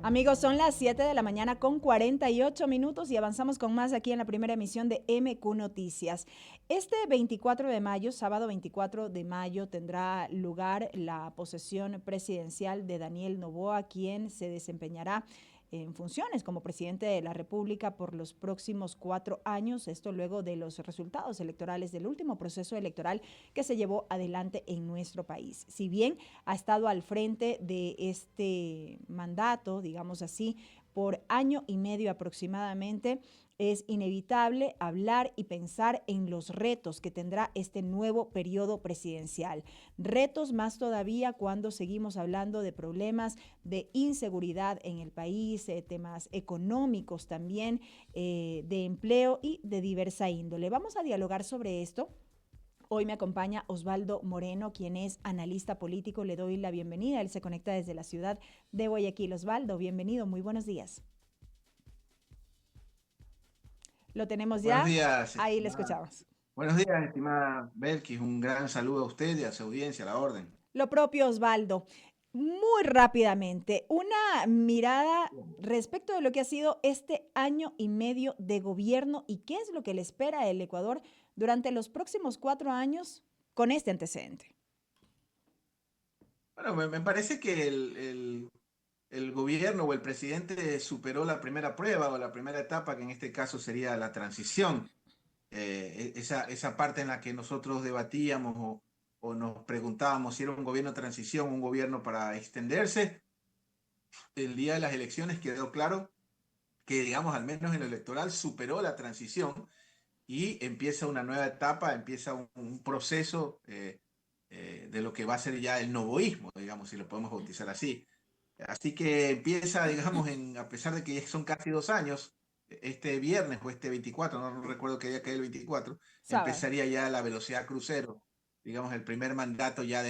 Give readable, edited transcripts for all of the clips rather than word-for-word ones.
Amigos, son las 7 de la mañana con 48 minutos y avanzamos con más aquí en la primera emisión de MQ Noticias. Este 24 de mayo, sábado 24 de mayo, tendrá lugar la posesión presidencial de Daniel Noboa, quien se desempeñará en funciones como presidente de la República por los próximos 4 años, esto luego de los resultados electorales del último proceso electoral que se llevó adelante en nuestro país. Si bien ha estado al frente de este mandato, digamos así, por año y medio aproximadamente, es inevitable hablar y pensar en los retos que tendrá este nuevo periodo presidencial. Retos más todavía cuando seguimos hablando de problemas de inseguridad en el país, temas económicos también, de empleo y de diversa índole. Vamos a dialogar sobre esto. Hoy me acompaña Osvaldo Moreno, quien es analista político. Le doy la bienvenida. Él se conecta desde la ciudad de Guayaquil. Osvaldo, bienvenido. Muy buenos días. ¿Lo tenemos Buenos ya? días, Ahí le estimada. escuchamos. Buenos días, estimada Belkis. Un gran saludo a usted y a su audiencia, a la orden. Lo propio, Osvaldo. Muy rápidamente, una mirada respecto de lo que ha sido este año y medio de gobierno y qué es lo que le espera al Ecuador durante los próximos 4 años con este antecedente. Bueno, me parece que el gobierno o el presidente superó la primera prueba o la primera etapa, que en este caso sería la transición. Esa parte en la que nosotros debatíamos o nos preguntábamos si era un gobierno de transición, un gobierno para extenderse. El día de las elecciones quedó claro que, digamos, al menos en lo electoral, superó la transición y empieza una nueva etapa, empieza un proceso de lo que va a ser ya el novoísmo, digamos, si lo podemos bautizar así. Así que empieza, digamos, a pesar de que ya son casi 2 años, este viernes o este 24, no recuerdo qué día cae el 24, Sábado. empezaría ya la velocidad crucero, digamos, el primer mandato ya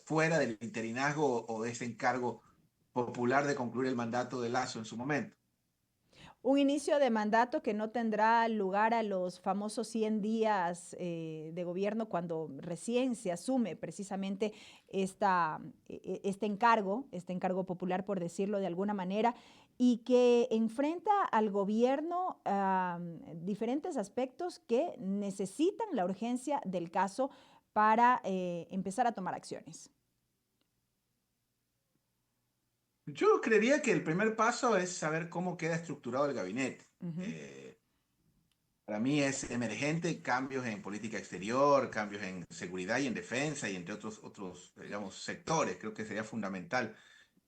fuera del interinazgo o de ese encargo popular de concluir el mandato de Lazo en su momento. Un inicio de mandato que no tendrá lugar a los famosos 100 días de gobierno cuando recién se asume precisamente este encargo popular, por decirlo de alguna manera, y que enfrenta al gobierno diferentes aspectos que necesitan la urgencia del caso para empezar a tomar acciones. Yo creería que el primer paso es saber cómo queda estructurado el gabinete. Uh -huh. Eh, para mí es emergente cambios en política exterior, cambios en seguridad y en defensa y entre otros digamos, sectores. Creo que sería fundamental.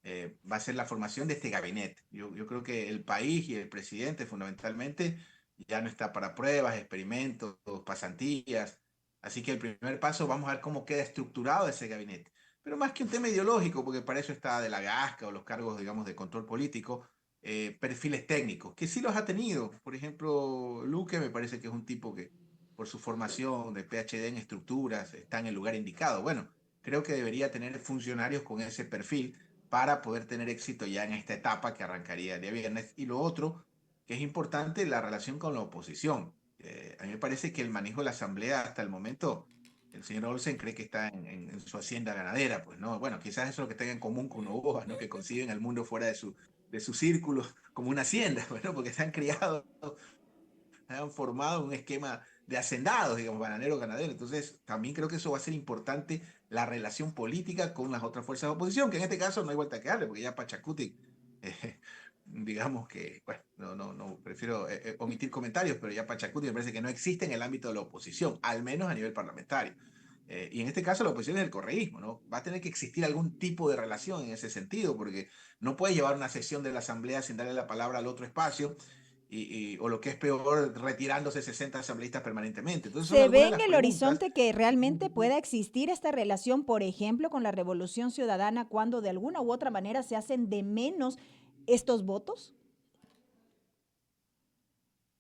Va a ser la formación de este gabinete. Yo creo que el país y el presidente fundamentalmente ya no está para pruebas, experimentos, pasantías. Así que el primer paso, vamos a ver cómo queda estructurado ese gabinete. Pero más que un tema ideológico, porque para eso está de la Gasca o los cargos, digamos, de control político, perfiles técnicos, que sí los ha tenido. Por ejemplo, Luque me parece que es un tipo que, por su formación de PhD en estructuras, está en el lugar indicado. Bueno, creo que debería tener funcionarios con ese perfil para poder tener éxito ya en esta etapa que arrancaría el día viernes. Y lo otro, que es importante, la relación con la oposición. A mí me parece que el manejo de la Asamblea hasta el momento, el señor Olsen cree que está en su hacienda ganadera, pues no, bueno, quizás eso es lo que tenga en común con Novoa, ¿no? Que conciben el mundo fuera de su círculo como una hacienda, bueno, porque se han criado, han formado un esquema de hacendados, digamos, bananeros, ganaderos. Entonces, también creo que eso va a ser importante, la relación política con las otras fuerzas de oposición, que en este caso no hay vuelta que darle, porque ya Pachacuti, digamos que, bueno, no, prefiero omitir comentarios, pero ya Pachacuti me parece que no existe en el ámbito de la oposición, al menos a nivel parlamentario. Y en este caso la oposición es el correísmo, ¿no? Va a tener que existir algún tipo de relación en ese sentido, porque no puede llevar una sesión de la Asamblea sin darle la palabra al otro espacio o lo que es peor, retirándose 60 asambleístas permanentemente. Entonces son ¿Se ve algunas de en las el preguntas. horizonte que realmente pueda existir esta relación, por ejemplo, con la Revolución Ciudadana, cuando de alguna u otra manera se hacen de menos estos votos?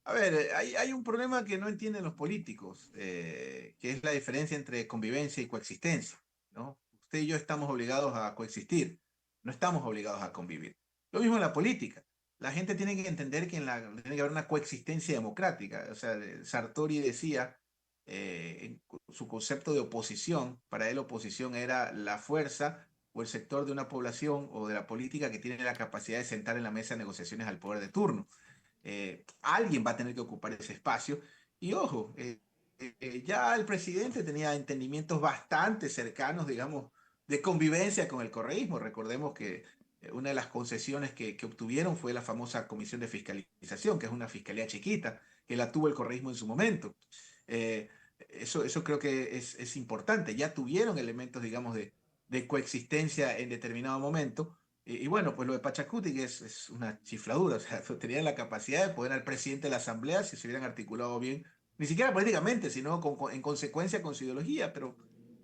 A ver, hay un problema que no entienden los políticos, que es la diferencia entre convivencia y coexistencia, ¿no? Usted y yo estamos obligados a coexistir, no estamos obligados a convivir. Lo mismo en la política. La gente tiene que entender que tiene que haber una coexistencia democrática. O sea, Sartori decía, en su concepto de oposición, para él oposición era la fuerza o el sector de una población o de la política que tiene la capacidad de sentar en la mesa de negociaciones al poder de turno. Alguien va a tener que ocupar ese espacio. Y ojo, ya el presidente tenía entendimientos bastante cercanos, digamos, de convivencia con el correísmo. Recordemos que una de las concesiones que obtuvieron fue la famosa Comisión de Fiscalización, que es una fiscalía chiquita, que la tuvo el correísmo en su momento. Eh, eso creo que es importante. Ya tuvieron elementos, digamos, de coexistencia en determinado momento. Y bueno, pues lo de Pachacuti que es una chifladura, o sea, tenían la capacidad de poder al presidente de la Asamblea si se hubieran articulado bien, ni siquiera políticamente, sino en consecuencia con su ideología, pero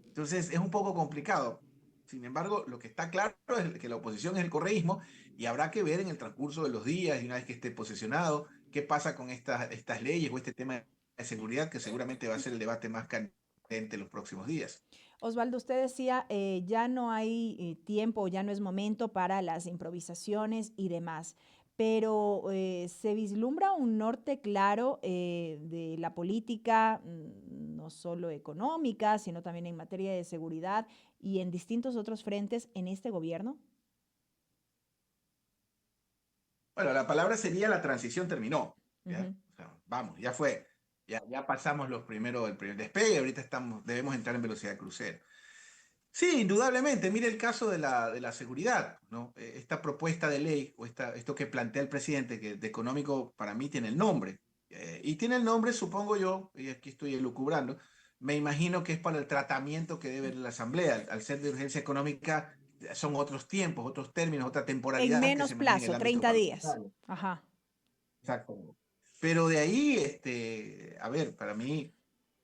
entonces es un poco complicado. Sin embargo, lo que está claro es que la oposición es el correísmo y habrá que ver en el transcurso de los días y una vez que esté posesionado qué pasa con estas leyes o este tema de seguridad que seguramente va a ser el debate más candente en los próximos días. Osvaldo, usted decía, ya no hay tiempo, ya no es momento para las improvisaciones y demás, pero se vislumbra un norte claro de la política, no solo económica, sino también en materia de seguridad y en distintos otros frentes en este gobierno. Bueno, la palabra sería la transición terminó. ¿Ya? Ujú. O sea, vamos, ya fue. Ya pasamos el primer despegue, ahorita debemos entrar en velocidad crucero. Sí, indudablemente. Mire el caso de la seguridad, ¿no? Esta propuesta de ley o esto que plantea el presidente, que de económico para mí tiene el nombre. Y tiene el nombre, supongo yo, y aquí estoy elucubrando, me imagino que es para el tratamiento que debe la Asamblea. Al ser de urgencia económica, son otros tiempos, otros términos, otra En temporalidad que menos se maneja en el plazo, ámbito 30 días. parlamentario. Ajá. Exacto. Pero de ahí, a ver, para mí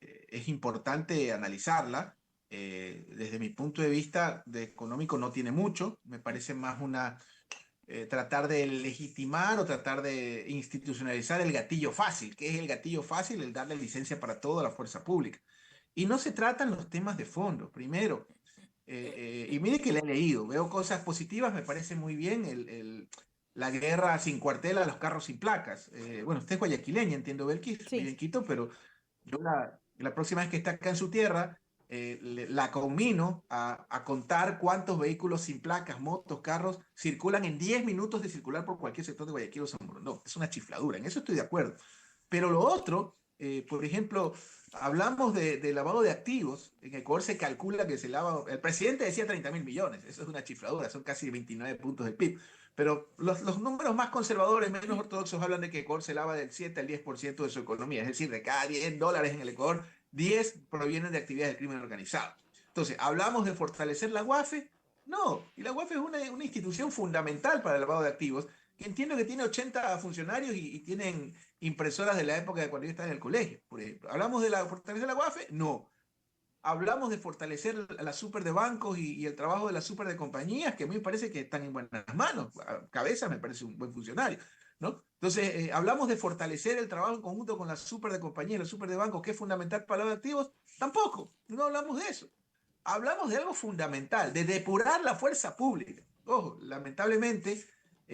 es importante analizarla. Desde mi punto de vista de económico no tiene mucho, me parece más tratar de legitimar o tratar de institucionalizar el gatillo fácil. ¿Qué es el gatillo fácil? El darle licencia para toda la fuerza pública. Y no se tratan los temas de fondo, primero. Y mire que le he leído, veo cosas positivas, me parece muy bien la guerra sin cuartel a los carros sin placas. Bueno, usted es guayaquileña, entiendo, Belkis, vive Sí. en Quito, pero yo la próxima vez que esté acá en su tierra, la conmino a contar cuántos vehículos sin placas, motos, carros, circulan en 10 minutos de circular por cualquier sector de Guayaquil o San Borondón. No, es una chifladura, en eso estoy de acuerdo. Pero lo otro, por ejemplo, hablamos de lavado de activos. En Ecuador se calcula que se lava. El presidente decía 30.000 millones. Eso es una chifladura. Son casi 29 puntos del PIB. Pero los números más conservadores, menos ortodoxos, hablan de que Ecuador se lava del 7 al 10% de su economía. Es decir, de cada $10 en el Ecuador, 10 provienen de actividades del crimen organizado. Entonces, ¿hablamos de fortalecer la UAFE? No. Y la UAFE es una institución fundamental para el lavado de activos, que entiendo que tiene 80 funcionarios y tienen impresoras de la época de cuando yo estaba en el colegio, por ejemplo. ¿Hablamos de la fortalecer la UAFE? No. Hablamos de fortalecer la super de bancos y el trabajo de la super de compañías, que a mí me parece que están en buenas manos. A Cabeza me parece un buen funcionario, ¿no? Entonces, hablamos de fortalecer el trabajo en conjunto con la super de compañías, la super de bancos, que es fundamental para los activos. Tampoco, no hablamos de eso. Hablamos de algo fundamental, de depurar la fuerza pública. Ojo, lamentablemente,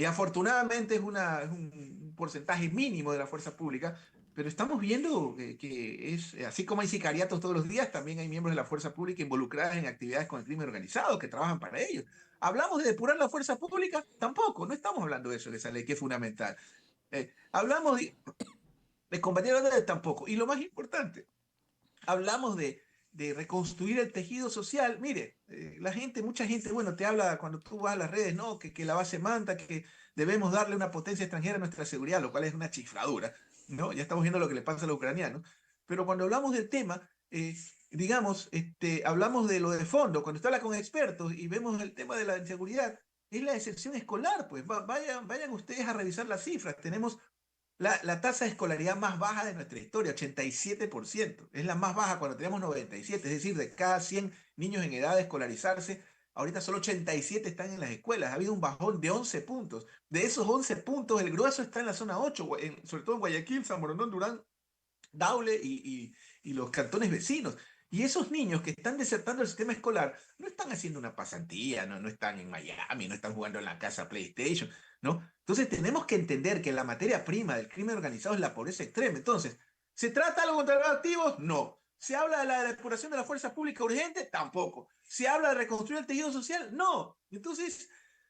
afortunadamente es un porcentaje mínimo de la fuerza pública, pero estamos viendo que es, así como hay sicariatos todos los días, también hay miembros de la fuerza pública involucradas en actividades con el crimen organizado que trabajan para ellos. ¿Hablamos de depurar la fuerza pública? Tampoco, no estamos hablando de eso, de esa ley que es fundamental. Hablamos de combatir la deuda, tampoco. Y lo más importante, hablamos de reconstruir el tejido social. Mire, mucha gente, bueno, te habla cuando tú vas a las redes, ¿no? Que la base manda, que debemos darle una potencia extranjera a nuestra seguridad, lo cual es una chifladura, ¿no? Ya estamos viendo lo que le pasa a los ucranianos. Pero cuando hablamos del tema, digamos, hablamos de lo de fondo, cuando usted habla con expertos y vemos el tema de la inseguridad, es la deserción escolar, pues vayan ustedes a revisar las cifras. Tenemos la tasa de escolaridad más baja de nuestra historia, 87%. Es la más baja cuando teníamos 97. Es decir, de cada 100 niños en edad de escolarizarse, ahorita solo 87 están en las escuelas. Ha habido un bajón de 11 puntos. De esos 11 puntos, el grueso está en la zona 8, sobre todo en Guayaquil, San Borondón, Durán, Daule y los cantones vecinos. Y esos niños que están desertando el sistema escolar no están haciendo una pasantía, no están en Miami, no están jugando en la casa PlayStation, ¿no? Entonces tenemos que entender que la materia prima del crimen organizado es la pobreza extrema. Entonces, ¿se trata algo contra los activos? No. ¿Se habla de la depuración de la fuerza pública urgente? Tampoco. ¿Se habla de reconstruir el tejido social? No. Entonces,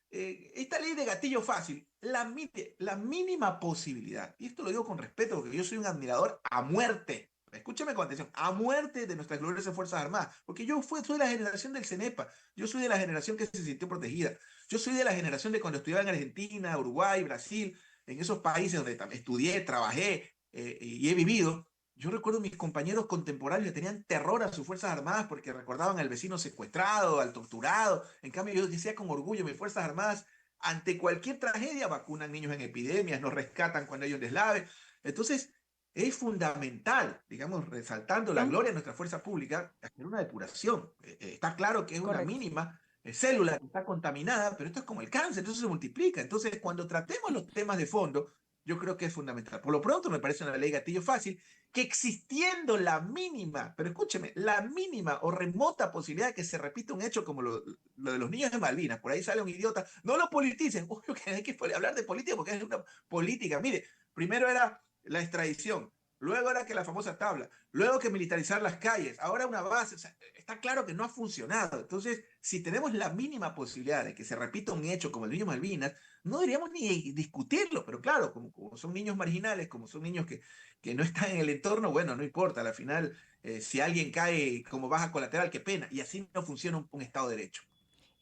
esta ley de gatillo fácil, la mínima posibilidad, y esto lo digo con respeto porque yo soy un admirador a muerte, escúchame con atención, a muerte de nuestras gloriosas Fuerzas Armadas, porque soy de la generación del CENEPA, yo soy de la generación que se sintió protegida, yo soy de la generación de cuando estudiaba en Argentina, Uruguay, Brasil, en esos países donde estudié, trabajé y he vivido. Yo recuerdo mis compañeros contemporáneos que tenían terror a sus Fuerzas Armadas porque recordaban al vecino secuestrado, al torturado. En cambio, yo decía con orgullo, mis Fuerzas Armadas, ante cualquier tragedia, vacunan niños en epidemias, nos rescatan cuando hay un deslave. Entonces, es fundamental, digamos, resaltando la gloria de nuestra fuerza pública, hacer una depuración. Está claro que es una Correcto. mínima célula que está contaminada, pero esto es como el cáncer, entonces se multiplica. Entonces, cuando tratemos los temas de fondo, yo creo que es fundamental. Por lo pronto, me parece una ley gatillo fácil que existiendo la mínima, pero escúcheme, la mínima o remota posibilidad de que se repita un hecho como lo de los niños de Malvinas, por ahí sale un idiota, no lo politicen, obvio que hay que hablar de política porque es una política. Mire, primero era la extradición, luego era que la famosa tabla, luego que militarizar las calles, ahora una base, o sea, está claro que no ha funcionado. Entonces, si tenemos la mínima posibilidad de que se repita un hecho como el niño Malvinas, no deberíamos ni discutirlo, pero claro, como son niños marginales, como son niños que no están en el entorno, bueno, no importa, al final, si alguien cae como baja colateral, qué pena, y así no funciona un Estado de Derecho.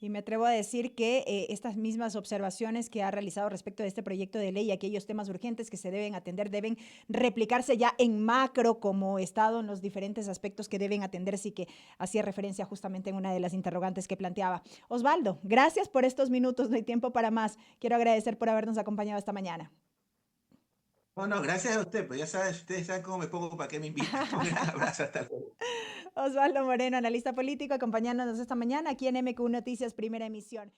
Y me atrevo a decir que estas mismas observaciones que ha realizado respecto de este proyecto de ley y aquellos temas urgentes que se deben atender deben replicarse ya en macro como Estado en los diferentes aspectos que deben atenderse y que hacía referencia justamente en una de las interrogantes que planteaba. Osvaldo, gracias por estos minutos, no hay tiempo para más. Quiero agradecer por habernos acompañado esta mañana. Bueno, gracias a usted, pues ya sabes, ustedes saben cómo me pongo para que me invitan. Un gran abrazo, hasta luego. Osvaldo Moreno, analista político, acompañándonos esta mañana aquí en MQ Noticias, primera emisión.